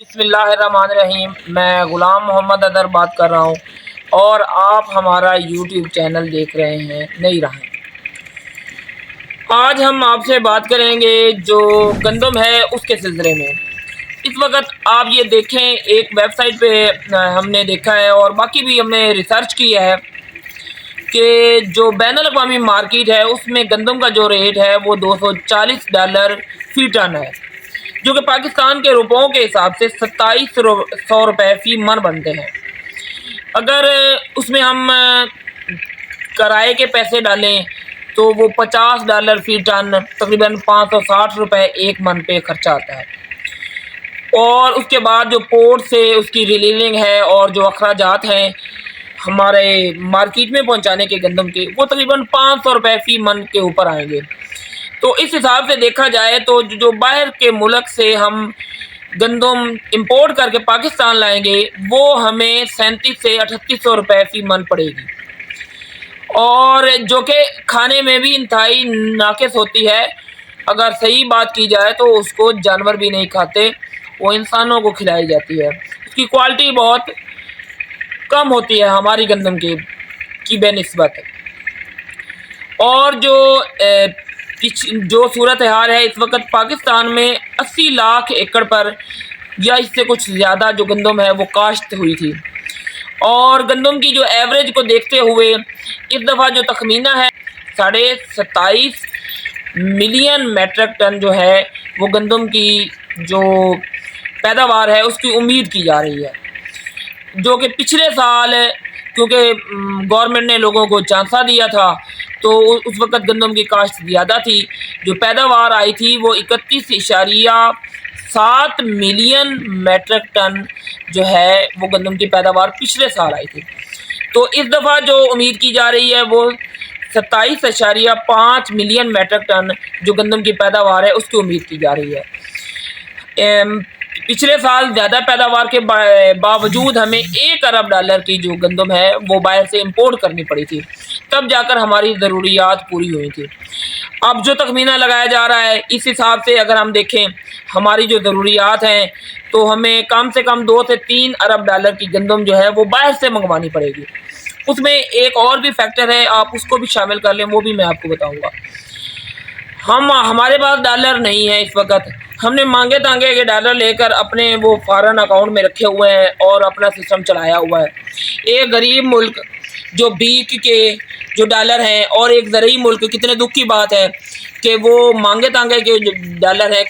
बिस्मिल्लाहिर्रहमानिर्रहीम। मैं ग़ुलाम मोहम्मद अदर बात कर रहा हूँ और आप हमारा यूट्यूब चैनल देख रहे हैं नई राहें। आज हम आपसे बात करेंगे जो गंदम है उसके सिलसिले में। इस वक्त आप ये देखें, एक वेबसाइट पे हमने देखा है और बाकी भी हमने रिसर्च की है कि जो बैनुल अक़वामी मार्केट है उसमें गंदम का जो रेट है वो $240 फ़ी टन है, जो कि पाकिस्तान के रुपयों के हिसाब से 2700 रुपये फ़ी मन बनते हैं। अगर उसमें हम किराए के पैसे डालें तो वो $50 फ़ी टन, तकरीबन 560 रुपये एक मन पे खर्चा आता है। और उसके बाद जो पोर्ट से उसकी रिलीविंग है और जो अखराजात हैं हमारे मार्केट में पहुंचाने के गंदम के, वो तकरीबन 500 रुपये फ़ी मन के ऊपर आएंगे। तो इस हिसाब से देखा जाए तो जो बाहर के मुल्क से हम गंदम इंपोर्ट करके पाकिस्तान लाएंगे वो हमें 3700 से 3800 रुपये फ़ी मन पड़ेगी, और जो कि खाने में भी इंतहाई नाकिस होती है। अगर सही बात की जाए तो उसको जानवर भी नहीं खाते, वो इंसानों को खिलाई जाती है। उसकी क्वालिटी बहुत कम होती है हमारी गंदम की बेनिस्बत। और जो सूरत हाल है इस वक्त पाकिस्तान में 80 लाख एकड़ पर या इससे कुछ ज़्यादा जो गंदम है वो काश्त हुई थी, और गंदम की जो एवरेज को देखते हुए इस दफ़ा जो तखमीना है 27.5 मिलियन मेट्रिक टन जो है वो गंदम की जो पैदावार है उसकी उम्मीद की जा रही है, जो कि पिछले साल क्योंकि गवर्नमेंट ने लोगों को चांसा दिया था तो उस वक़्त गंदम की काश्त ज़्यादा थी। जो पैदावार आई थी वो 31.7 मिलियन मेट्रिक टन जो है वो गंदम की पैदावार पिछले साल आई थी। तो इस दफ़ा जो उम्मीद की जा रही है वो 27.5 मिलियन मेट्रिक टन जो गंदम की पैदावार है उसकी उम्मीद की जा रही है। पिछले साल ज़्यादा पैदावार के बावजूद हमें $1 अरब की जो गंदम है वो बाहर से इंपोर्ट करनी पड़ी थी, तब जाकर हमारी ज़रूरियात पूरी हुई थी। अब जो तखमीना लगाया जा रहा है इस हिसाब से अगर हम देखें हमारी जो ज़रूरियात हैं तो हमें कम से कम $2 से $3 अरब की गंदम जो है वो बाहर से मंगवानी पड़ेगी। उसमें एक और भी फैक्टर है, आप उसको भी शामिल कर लें, वो भी मैं आपको बताऊँगा। हमारे पास डॉलर नहीं है इस वक्त, हमने मांगे तांगे के डॉलर लेकर अपने वो फॉरेन अकाउंट में रखे हुए हैं और अपना सिस्टम चलाया हुआ है। एक गरीब मुल्क जो बीक के जो डॉलर हैं और एक ज़रूरी मुल्क, कितने दुख की बात है कि वो मांगे तांगे के जो डॉलर है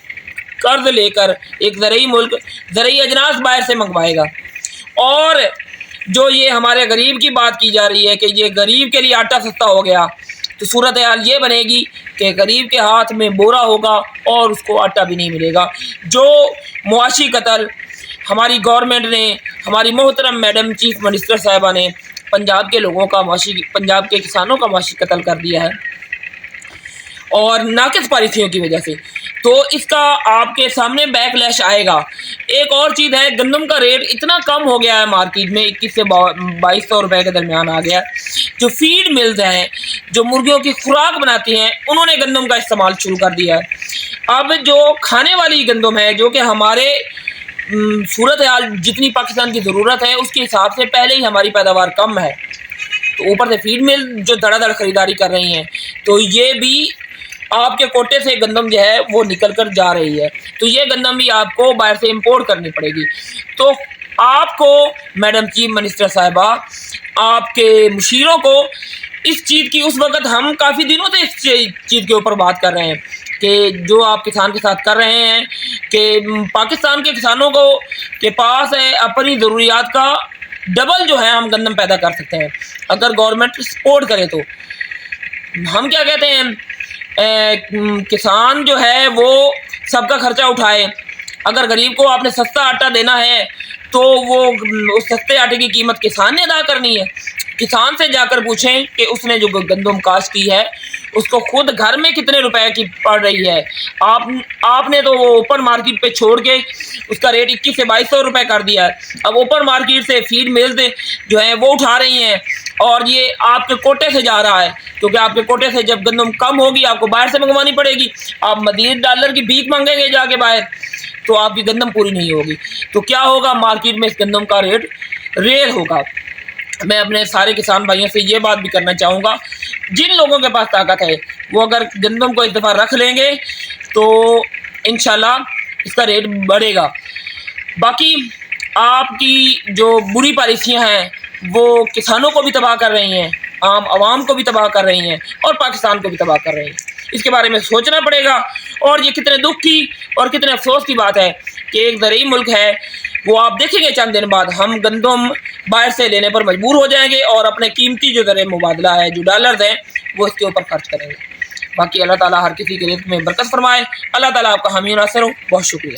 कर्ज लेकर एक ज़रूरी मुल्क ज़रूरी अजनास बाहर से मंगवाएगा। और जो ये हमारे गरीब की बात की जा रही है कि ये गरीब के लिए आटा सस्ता हो गया, तो सूरत हाल ये बनेगी कि गरीब के हाथ में बोरा होगा और उसको आटा भी नहीं मिलेगा। जो मुआशी कत्ल हमारी गवर्नमेंट ने, हमारी मोहतरम मैडम चीफ मिनिस्टर साहिबा ने पंजाब के लोगों का पंजाब के किसानों का मुआशी कत्ल कर दिया है और नाकिस पॉलिसियों की वजह से, तो इसका आपके सामने बैकलैश आएगा। एक और चीज़ है, गंदम का रेट इतना कम हो गया है मार्केट में, 21 से 2200 रुपये के दरमियान आ गया। जो फीड मिल्स हैं जो मुर्गियों की खुराक बनाती हैं उन्होंने गंदम का इस्तेमाल शुरू कर दिया है। अब जो खाने वाली गंदम है जो कि हमारे सूरत हाल जितनी पाकिस्तान की ज़रूरत है उसके हिसाब से पहले ही हमारी पैदावार कम है, तो ऊपर से फीड मिल जो धड़ाधड़ ख़रीदारी कर रही हैं, तो ये भी आपके कोटे से गंदम जो है वो निकल कर जा रही है, तो ये गंदम भी आपको बाहर से इंपोर्ट करनी पड़ेगी। तो आपको मैडम चीफ मिनिस्टर साहिबा, आपके मुशीरों को इस चीज़ की, उस वक़्त हम काफ़ी दिनों से इस चीज़ के ऊपर बात कर रहे हैं कि जो आप किसान के साथ कर रहे हैं कि पाकिस्तान के किसानों को के पास है अपनी ज़रूरियात का डबल जो है हम गंदम पैदा कर सकते हैं अगर गवर्नमेंट सपोर्ट करे। तो हम क्या कहते हैं, किसान जो है वो सबका खर्चा उठाए। अगर गरीब को आपने सस्ता आटा देना है तो वो उस सस्ते आटे की कीमत किसान ने अदा करनी है। किसान से जाकर पूछें कि उसने जो गंदम काश्त की है उसको खुद घर में कितने रुपए की पड़ रही है। आपने तो वो ओपन मार्केट पे छोड़ के उसका रेट 21 से 2200 रुपये कर दिया है। अब ओपन मार्केट से फीड मिल्स जो हैं वो उठा रही हैं और ये आपके कोटे से जा रहा है, क्योंकि आपके कोटे से जब गंदम कम होगी आपको बाहर से मंगवानी पड़ेगी। आप मज़ीद डॉलर की भीख मांगेंगे जाके बाहर, تو آپ کی گندم پوری نہیں ہوگی. تو کیا ہوگا, مارکیٹ میں اس گندم کا ریٹ ریل ہوگا. میں اپنے سارے کسان بھائیوں سے یہ بات بھی کرنا چاہوں گا, جن لوگوں کے پاس طاقت ہے وہ اگر گندم کو ایک دفعہ رکھ لیں گے تو انشاءاللہ اس کا ریٹ بڑھے گا. باقی آپ کی جو بری پالیسیاں ہیں وہ کسانوں کو بھی تباہ کر رہی ہیں, عام عوام کو بھی تباہ کر رہی ہیں, اور پاکستان کو بھی تباہ کر رہی ہیں. اس کے بارے میں سوچنا پڑے گا. اور یہ کتنے دکھ کی اور کتنے افسوس کی بات ہے کہ ایک زرعی ملک ہے, وہ آپ دیکھیں گے چند دن بعد ہم گندم باہر سے لینے پر مجبور ہو جائیں گے اور اپنے قیمتی جو زر مبادلہ ہے, جو ڈالرز ہیں, وہ اس کے اوپر خرچ کریں گے. باقی اللہ تعالیٰ ہر کسی کے رزق میں برکت فرمائے. اللہ تعالیٰ آپ کا حامی و ناصر ہو. بہت شکریہ.